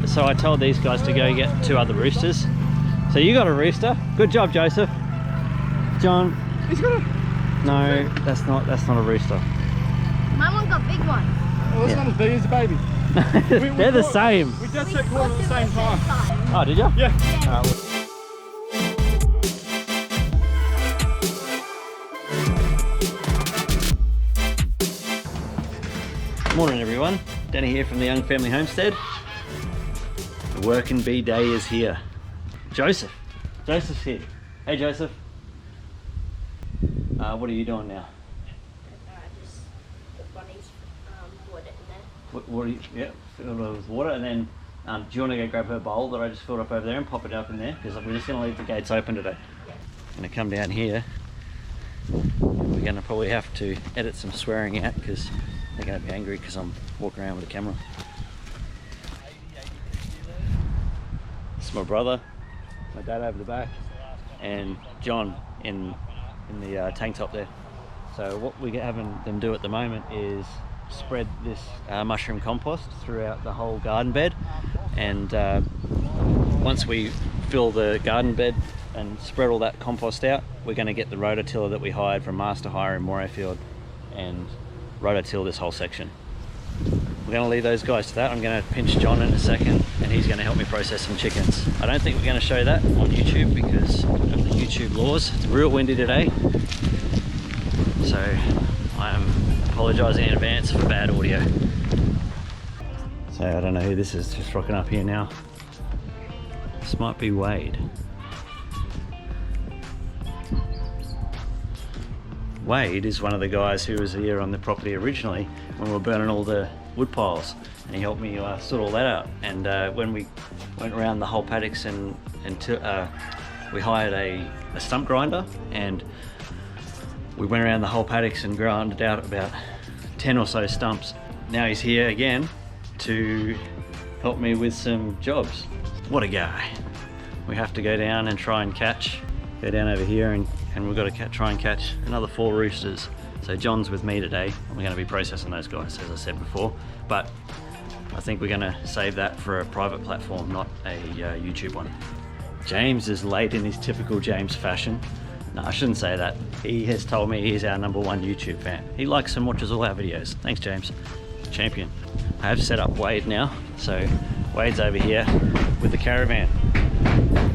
So I told these guys to go get 2 other roosters. So you got a rooster. Good job, Joseph. John. He's got a... No, that's not a rooster. My one got big one. Well, this one is big as a baby. They're the same. We just set caught at the same time. Oh, did you? Yeah. Morning everyone, Danny here from the Young Family Homestead. The working bee day is here. Joseph's here. Hey Joseph. What are you doing now? Just put bunnies water in there. What are you, yeah, fill it with water, and then do you want to go grab her bowl that I just filled up over there and pop it up in there? Because we're just going to leave the gates open today. I'm going to come down here. We're going to probably have to edit some swearing out because they're going to be angry because I'm walking around with a camera. This is my brother, my dad over the back, and John in the tank top there. So what we're having them do at the moment is spread this mushroom compost throughout the whole garden bed, and once we fill the garden bed and spread all that compost out, we're going to get the rototiller that we hired from Master Hire in Morayfield and rototill this whole section. We're going to leave those guys to that. I'm going to pinch John in a second and he's going to help me process some chickens. I don't think we're going to show that on YouTube because of the YouTube laws. It's real windy today, so I'm apologising in advance for bad audio. So I don't know who this is just rocking up here now. This might be Wade. Wade is one of the guys who was here on the property originally when we were burning all the wood piles, and he helped me sort all that out. And when we went around the whole paddocks and we hired a stump grinder, and we went around the whole paddocks and ground out about 10 or so stumps. Now he's here again to help me with some jobs. What a guy. We have to go down and try and go down over here and we've got to try and catch another 4 roosters. So John's with me today. We're going to be processing those guys, as I said before, but I think we're going to save that for a private platform, not a YouTube one. James is late in his typical James fashion. No, I shouldn't say that. He has told me he's our #1 YouTube fan. He likes and watches all our videos. Thanks, James. Champion. I have set up Wade now. So Wade's over here with the caravan.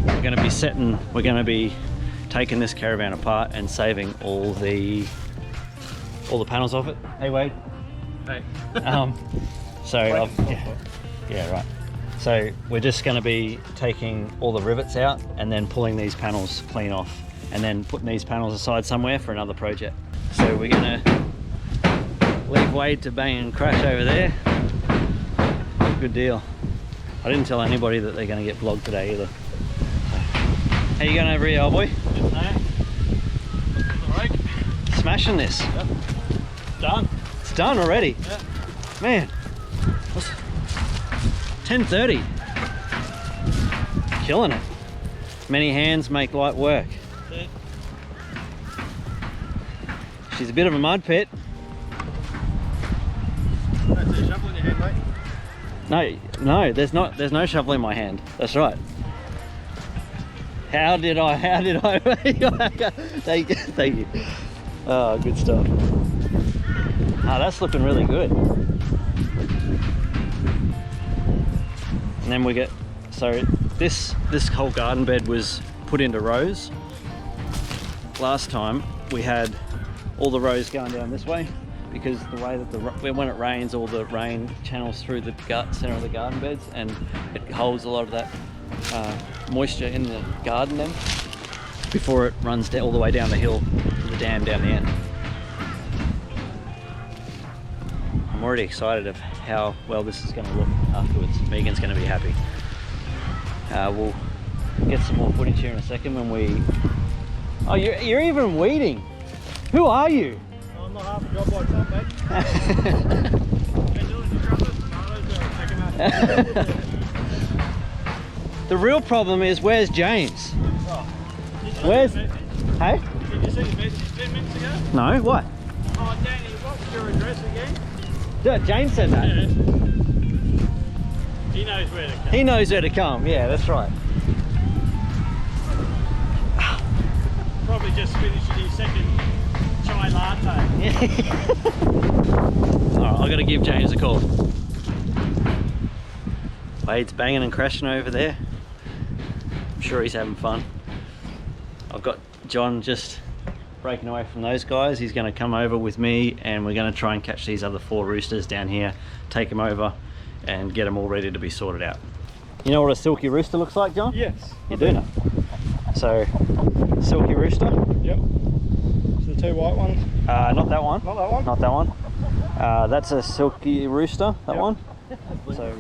We're going to be taking this caravan apart and saving all the panels off it. Hey Wade. Hey. Yeah, right. So we're just going to be taking all the rivets out and then pulling these panels clean off, and then putting these panels aside somewhere for another project. So we're going to leave Wade to bang and crash over there. Good deal. I didn't tell anybody that they're going to get vlogged today either. How you going over here, old boy? Smashing this. Yep. Done. It's done already. Yeah. Man, what's 10:30? Killing it. Many hands make light work. Yeah. She's a bit of a mud pit. That's a shovel in your hand, mate. No, there's no shovel in my hand. That's right. How did I? Thank you. Oh, good stuff. Oh, that's looking really good. And then we get, so this whole garden bed was put into rows. Last time we had all the rows going down this way because the way that when it rains, all the rain channels through the center of the garden beds, and it holds a lot of that moisture in the garden then before it runs all the way down the hill to the dam down the end. I'm already excited of how well this is going to look afterwards. Megan's going to be happy. We'll get some more footage here in a second when we... Oh, you're even weeding. Who are you? Oh, I'm not half a job like that, mate. Been doing the trumpets, tomatoes, take them out. The real problem is, where's James? Oh, Where's... Hey? did you see the message 10 minutes ago? No, what? Oh, Danny, what's your address again? James said that. Yeah. He knows where to come. He knows where to come. Yeah, that's right. Probably just finishing his second chai latte. Alright, I've got to give James a call. Wade's banging and crashing over there. I'm sure he's having fun. I've got John just breaking away from those guys. He's going to come over with me and we're going to try and catch these other 4 roosters down here, take them over and get them all ready to be sorted out. You know what a silky rooster looks like, John? Yes. You do know. So, silky rooster. Yep. So the 2 white ones. Not that one. Not that one? Not that one. That's a silky rooster, that Yep. one. So,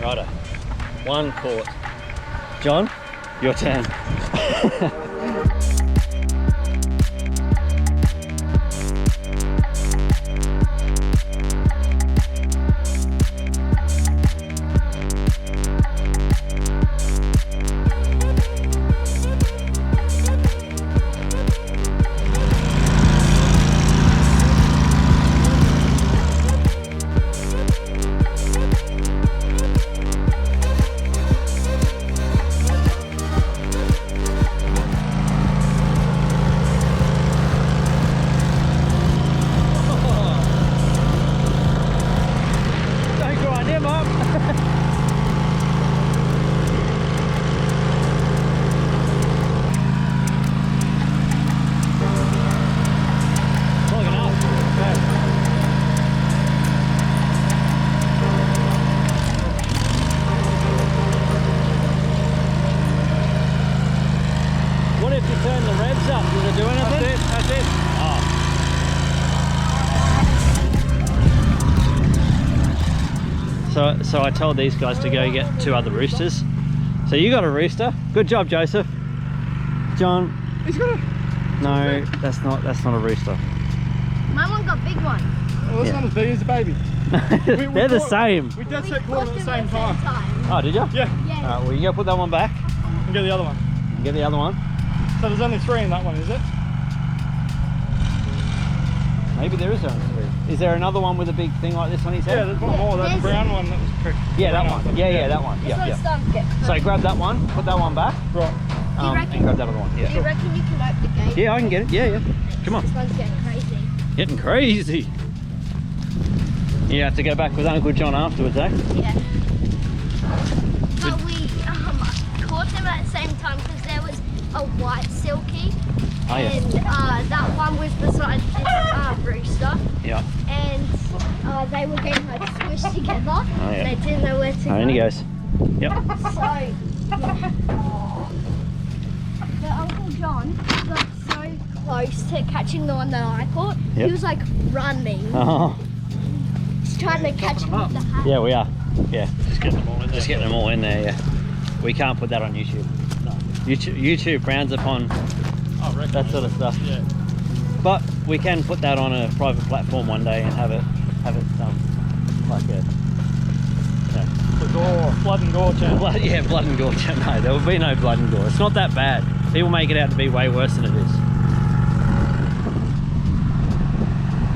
righto. 1 caught. John, your turn. So I told these guys to go get 2 other roosters. So you got a rooster. Good job, Joseph. John. He's got a... No, that's not a rooster. My one got big one. Well, that's Yeah. not as big as the baby. They're the same. We dead set caught them at the same time. Oh, did you? Yeah. Yeah. Well, you go put that one back And get the other one. and get the other one. So there's only 3 in that one, is it? Maybe there is only 3. Is there another one with a big thing like this on his Yeah, head? there's one more. That's the brown one that was pricked. Yeah, that one. Yeah, that one. This Yeah, one's yeah. starting to get So grab that one, put that one back, Right. reckon- and grab that other one. Do you Yeah. reckon you can open the gate? Yeah, I can get it. Yeah, yeah. Come on. This one's getting crazy. Getting crazy. You have to go back with Uncle John afterwards, eh? Yeah. But we caught them at the same time because there was a white silky. Oh, yeah. And that one was beside this rooster. Yeah. And they were getting like squished together. Oh, yeah. They didn't know where to go. Oh, in he goes. Yep. So, yeah. But Uncle John got so close to catching the one that I caught. Yep. He was like running. Oh. He's trying to catch him with the hat. Yeah, we are. Yeah. Just getting them all in there. Just getting them all in there, yeah. We can't put that on YouTube. No. YouTube frowns upon Oh, reckon. that sort of stuff. Yeah. But we can put that on a private platform one day and have it like a The gore, blood and gore channel. blood, yeah, blood and gore. No, there will be no blood and gore. It's not that bad. People make it out to be way worse than it is.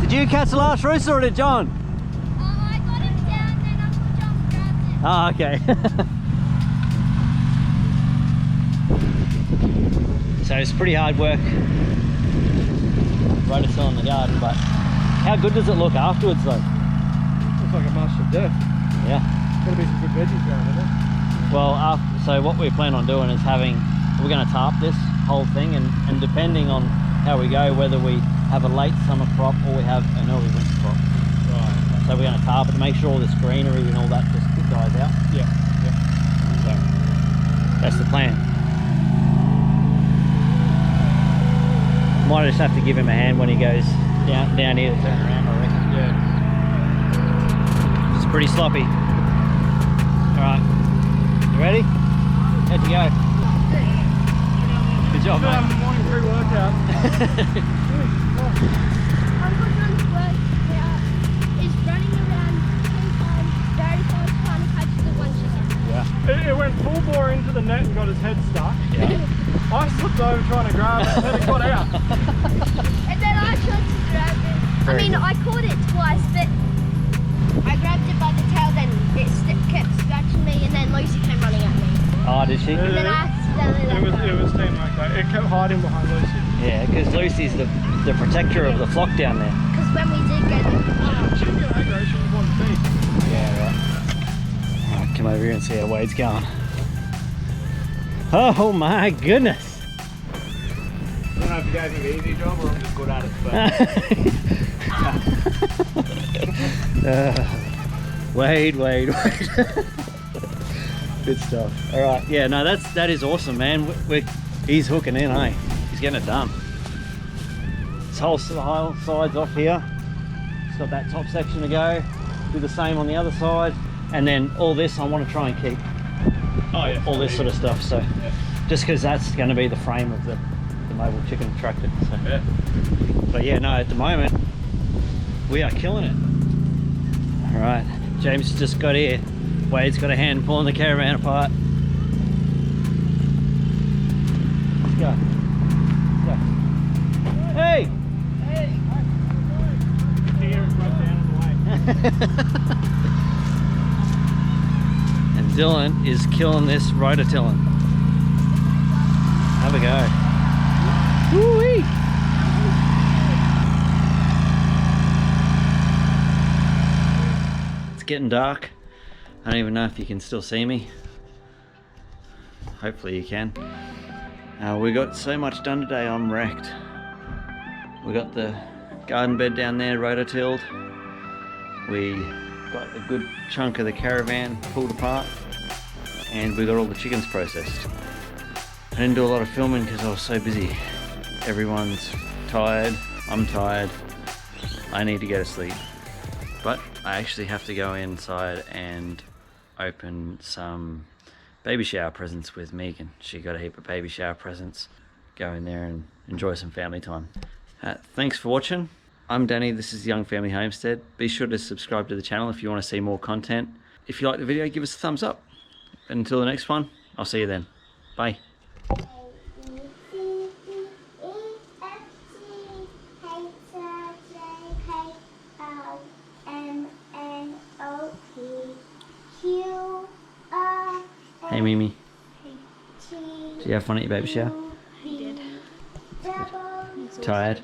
Did you catch the last rooster or did John? I got him down, then Uncle John grabbed him. Oh, okay. So it's pretty hard work. Rotor in the garden, but how good does it look afterwards though? Looks like a mash of death. Yeah. Gotta be some good veggies going in it. Well, so what we plan on doing is we're going to tarp this whole thing, and depending on how we go, whether we have a late summer crop or we have an early winter crop. Right. So we're going to tarp it to make sure all this greenery and all that just dies out. Yeah. Yeah. So that's the plan. Might just have to give him a hand when he goes down here to turn around, I reckon. Yeah. It's pretty sloppy. Alright. You ready? How'd you go? Good job, Still mate. having the morning pre-workout. Then it got out. And then I tried to grab it. I mean, I caught it twice, but I grabbed it by the tail, then it kept scratching me, and then Lucy came running at me. Oh, did she? And then I accidentally let go. It was team like that. It kept hiding behind Lucy. Yeah, because Lucy's the protector of the flock down there. Because when we did get it, She didn't get aggro, she just wanted to be. Yeah, right. Alright, come over here and see how Wade's going. Oh my goodness! I don't know if you guys think the easy job or I'm just good at it, but Wade. Good stuff. All right, yeah, no, that is awesome, man. He's hooking in, eh? He's getting it done. This whole side's off here. It's got that top section to go. Do the same on the other side, and then all this I want to try and keep. oh yeah, All this sort of stuff. So, just because that's going to be the frame of the mobile chicken tractor. So. Yeah. But yeah, no, at the moment we are killing it. All right, James just got here. Wade's got a hand pulling the caravan apart. Let's go. Hey! Here it's right down on the way. And Dylan is killing this rototilling. Have a go. Woo-wee! It's getting dark. I don't even know if you can still see me. Hopefully you can. We got so much done today, I'm wrecked. We got the garden bed down there rototilled. We got a good chunk of the caravan pulled apart. And we got all the chickens processed. I didn't do a lot of filming because I was so busy. Everyone's tired, I'm tired. I need to go to sleep. But I actually have to go inside and open some baby shower presents with Megan. She got a heap of baby shower presents. Go in there and enjoy some family time. Thanks for watching. I'm Danny, this is Young Family Homestead. Be sure to subscribe to the channel if you want to see more content. If you like the video, give us a thumbs up. And until the next one, I'll see you then. Bye. Hey Mimi, did you have fun at your baby shower? he did. Tired?